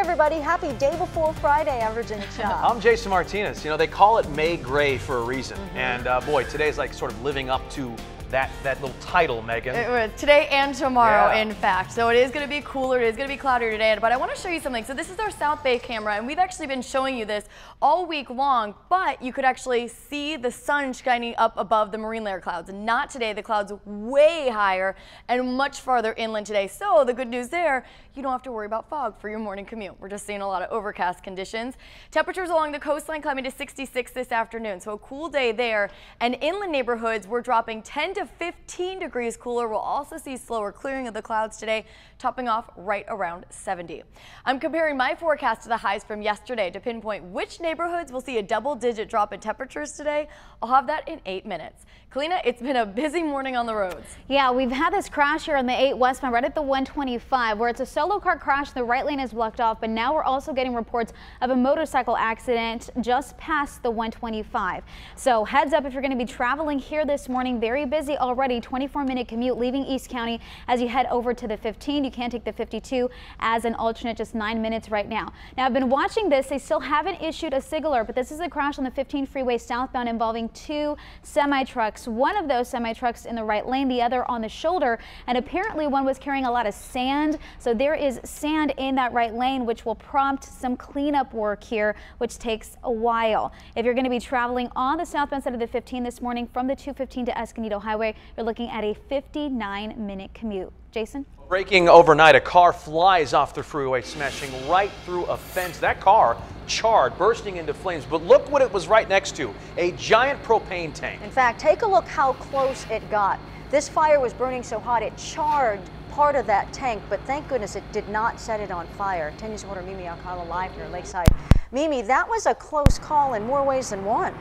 everybody. Happy day before Friday. I'm Virginia Cha. I'm Jason Martinez. You know, they call it May Gray for a reason. And boy, today's like sort of living up to that little title, Megan. Today and tomorrow, in fact. So it is going to be cooler. It is going to be cloudier today. But I want to show you something. So this is our South Bay camera, and we've actually been showing you this all week long. But you could actually see the sun shining up above the marine layer clouds. Not today. The clouds way higher and much farther inland today. So the good news there, you don't have to worry about fog for your morning commute. We're just seeing a lot of overcast conditions. Temperatures along the coastline climbing to 66 this afternoon. So a cool day there. And inland neighborhoods, we're dropping 10 to 15 degrees cooler. We'll also see slower clearing of the clouds today, topping off right around 70. I'm comparing my forecast to the highs from yesterday to pinpoint which neighborhoods will see a double-digit drop in temperatures today. I'll have that in 8 minutes. Kalina, it's been a busy morning on the roads. Yeah, we've had this crash here on the 8 westbound right at the 125 where it's a solo car crash. The right lane is blocked off, but now we're also getting reports of a motorcycle accident just past the 125. So heads up if you're going to be traveling here this morning. Very busy already. 24-minute commute leaving East County as you head over to the 15. You can take the 52 as an alternate, just 9 minutes right now. Now, I've been watching this. They still haven't issued a SIG alert, but this is a crash on the 15 freeway southbound involving 2 semi-trucks. One of those semi-trucks in the right lane, the other on the shoulder, and apparently one was carrying a lot of sand. So there is sand in that right lane, which will prompt some cleanup work here, which takes a while. If you're going to be traveling on the southbound side of the 15 this morning from the 215 to Escondido Highway, you're looking at a 59-minute commute. Jason? Breaking overnight, a car flies off the freeway, smashing right through a fence. That car charred, bursting into flames. But look what it was right next to, a giant propane tank. In fact, take a look how close it got. This fire was burning so hot it charred part of that tank, but thank goodness it did not set it on fire. 10 News reporter Mimi Alcala live near Lakeside. Mimi, that was a close call in more ways than one.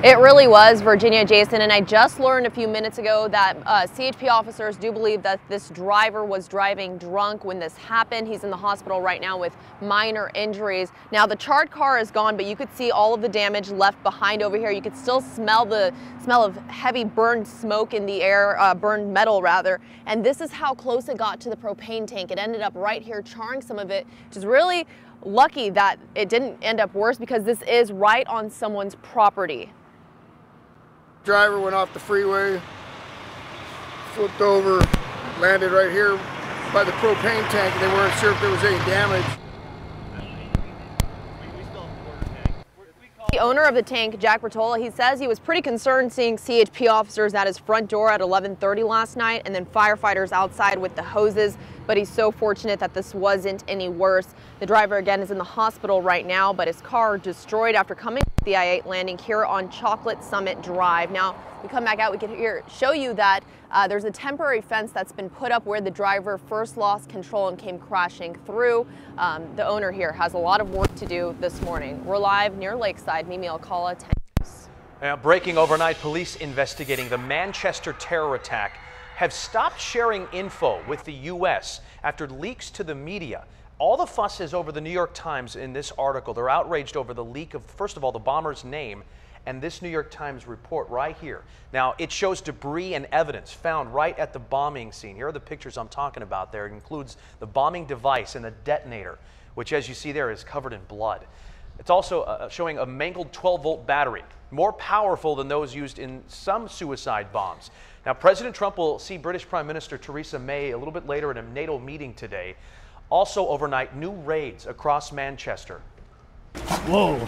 It really was, Virginia, Jason, and I just learned a few minutes ago that CHP officers do believe that this driver was driving drunk when this happened. He's in the hospital right now with minor injuries. Now, the charred car is gone, but you could see all of the damage left behind over here. You could still smell the smell of heavy burned smoke in the air, burned metal rather, and this is how close it got to the propane tank. It ended up right here charring some of it, which is really lucky that it didn't end up worse because this is right on someone's property. Driver went off the freeway, flipped over, landed right here by the propane tank, and they weren't sure if there was any damage. The owner of the tank, Jack Bertola, he says he was pretty concerned seeing CHP officers at his front door at 11:30 last night and then firefighters outside with the hoses, but he's so fortunate that this wasn't any worse. The driver again is in the hospital right now, but his car destroyed after coming to the I-8 landing here on Chocolate Summit Drive. Now, we come back out, we can show you that there's a temporary fence that's been put up where the driver first lost control and came crashing through. The owner here has a lot of work to do this morning. We're live near Lakeside. Mimi Alcala, 10 News. Breaking overnight, police investigating the Manchester terror attack have stopped sharing info with the U.S. after leaks to the media. All the fuss is over the New York Times in this article. They're outraged over the leak of, first of all, the bomber's name and this New York Times report right here. Now, it shows debris and evidence found right at the bombing scene. Here are the pictures I'm talking about there. It includes the bombing device and the detonator, which, as you see there, is covered in blood. It's also showing a mangled 12-volt battery, more powerful than those used in some suicide bombs. Now, President Trump will see British Prime Minister Theresa May a little bit later at a NATO meeting today. Also overnight, new raids across Manchester. Whoa.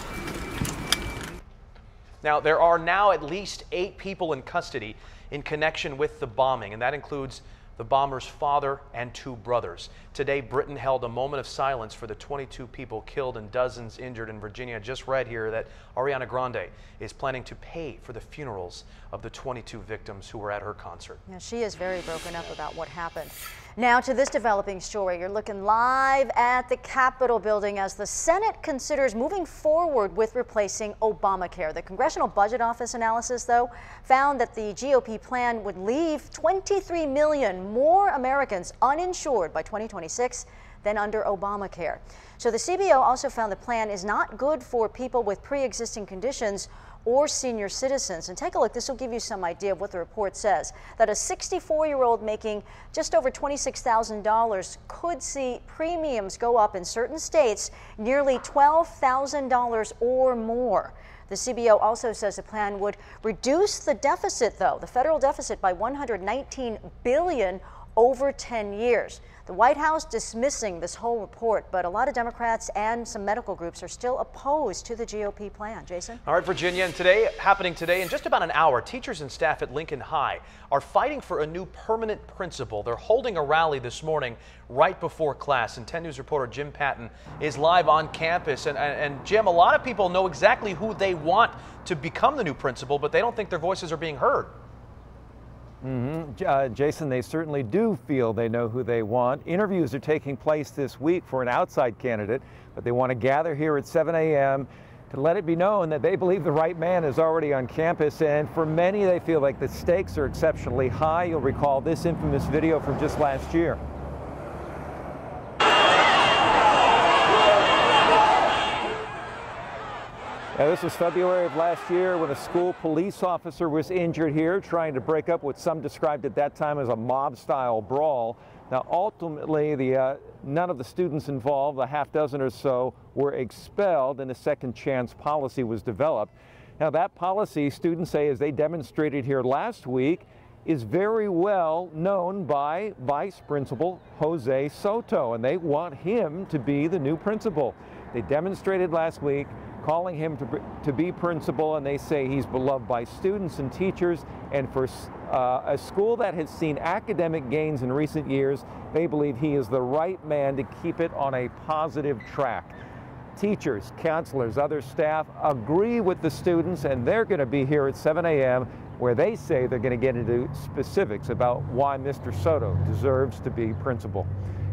Now, there are now at least 8 people in custody in connection with the bombing, and that includes the bomber's father and 2 brothers. Today, Britain held a moment of silence for the 22 people killed and dozens injured in Virginia. Just read here that Ariana Grande is planning to pay for the funerals of the 22 victims who were at her concert. Yeah, she is very broken up about what happened. Now to this developing story. You're looking live at the Capitol building as the Senate considers moving forward with replacing Obamacare. The Congressional Budget Office analysis, though, found that the GOP plan would leave 23 million more Americans uninsured by 2026 than under Obamacare. So the CBO also found the plan is not good for people with pre-existing conditions or senior citizens. And take a look, this will give you some idea of what the report says, that a 64-year-old making just over $26,000 could see premiums go up in certain states nearly $12,000 or more. The CBO also says the plan would reduce the deficit, though, the federal deficit, by $119 billion over 10 years. The White House dismissing this whole report, but a lot of Democrats and some medical groups are still opposed to the GOP plan. Jason? All right, Virginia, and happening today in just about an hour, teachers and staff at Lincoln High are fighting for a new permanent principal. They're holding a rally this morning right before class, and 10 News reporter Jim Patton is live on campus. And Jim, a lot of people know exactly who they want to become the new principal, but they don't think their voices are being heard. Jason, they certainly do feel they know who they want. Interviews are taking place this week for an outside candidate, but they want to gather here at 7 a.m. to let it be known that they believe the right man is already on campus. And for many, they feel like the stakes are exceptionally high. You'll recall this infamous video from just last year. Now, this was February of last year when a school police officer was injured here trying to break up what some described at that time as a mob-style brawl. Now, ultimately, none of the students involved, a half dozen or so, were expelled, and a second chance policy was developed. Now, that policy, students say, as they demonstrated here last week, is very well known by Vice Principal Jose Soto, and they want him to be the new principal. They demonstrated last week, calling him to be principal, and they say he's beloved by students and teachers. And for a school that has seen academic gains in recent years, they believe he is the right man to keep it on a positive track. Teachers, counselors, other staff agree with the students, and they're going to be here at 7 a.m. where they say they're going to get into specifics about why Mr. Soto deserves to be principal.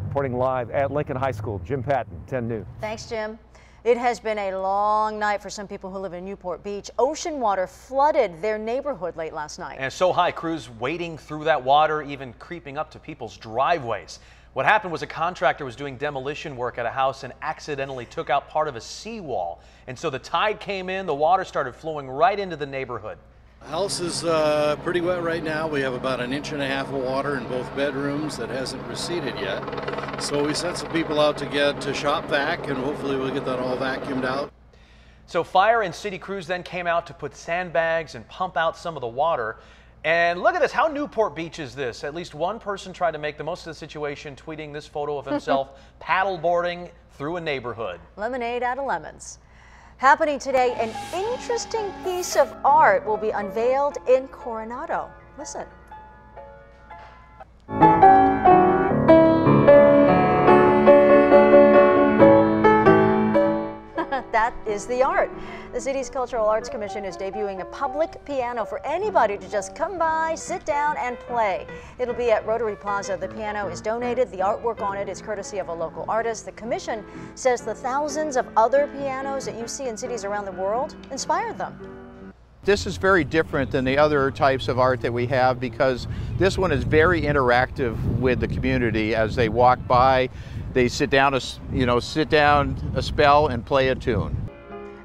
Reporting live at Lincoln High School, Jim Patton, 10 News. Thanks, Jim. It has been a long night for some people who live in Newport Beach. Ocean water flooded their neighborhood late last night. And so high, crews wading through that water, even creeping up to people's driveways. What happened was a contractor was doing demolition work at a house and accidentally took out part of a seawall. And so the tide came in, the water started flowing right into the neighborhood. The house is pretty wet right now. We have about 1.5 inches of water in both bedrooms that hasn't receded yet. So we sent some people out to get to shop vac, and hopefully we'll get that all vacuumed out. So fire and city crews then came out to put sandbags and pump out some of the water. And look at this, how Newport Beach is this? At least one person tried to make the most of the situation, tweeting this photo of himself paddleboarding through a neighborhood. Lemonade out of lemons. Happening today, an interesting piece of art will be unveiled in Coronado. Listen. That is the art. The city's Cultural Arts Commission is debuting a public piano for anybody to just come by, sit down, and play. It'll be at Rotary Plaza. The piano is donated. The artwork on it is courtesy of a local artist. The commission says the thousands of other pianos that you see in cities around the world inspired them. This is very different than the other types of art that we have because this one is very interactive with the community. As they walk by, they sit down a spell and play a tune.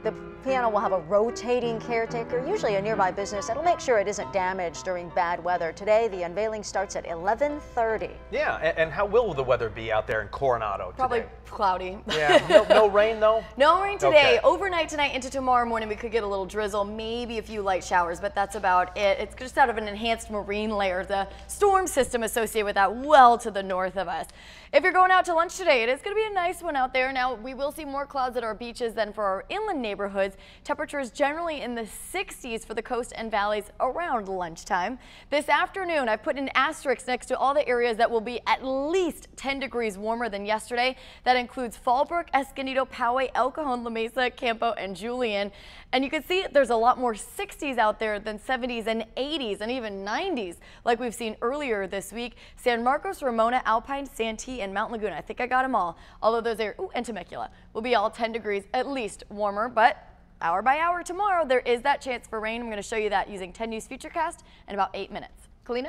The piano will have a rotating caretaker, usually a nearby business, that'll make sure it isn't damaged during bad weather. Today, the unveiling starts at 11:30. Yeah, and how will the weather be out there in Coronado today? Probably cloudy. Yeah, no rain though? No rain today. Okay. Overnight tonight into tomorrow morning, we could get a little drizzle, maybe a few light showers, but that's about it. It's just out of an enhanced marine layer, the storm system associated with that well to the north of us. If you're going out to lunch today, it is going to be a nice one out there. Now, we will see more clouds at our beaches than for our inland neighborhoods. Temperatures generally in the 60s for the coast and valleys around lunchtime. This afternoon, I put an asterisk next to all the areas that will be at least 10 degrees warmer than yesterday. That includes Fallbrook, Escondido, Poway, El Cajon, La Mesa, Campo, and Julian. And you can see there's a lot more 60s out there than 70s and 80s and even 90s like we've seen earlier this week. San Marcos, Ramona, Alpine, Santee, and Mount Laguna. I think I got them all. Although those are, and Temecula will be all 10 degrees at least warmer, but hour by hour tomorrow there is that chance for rain. I'm going to show you that using 10 News Futurecast in about 8 minutes. Kalina?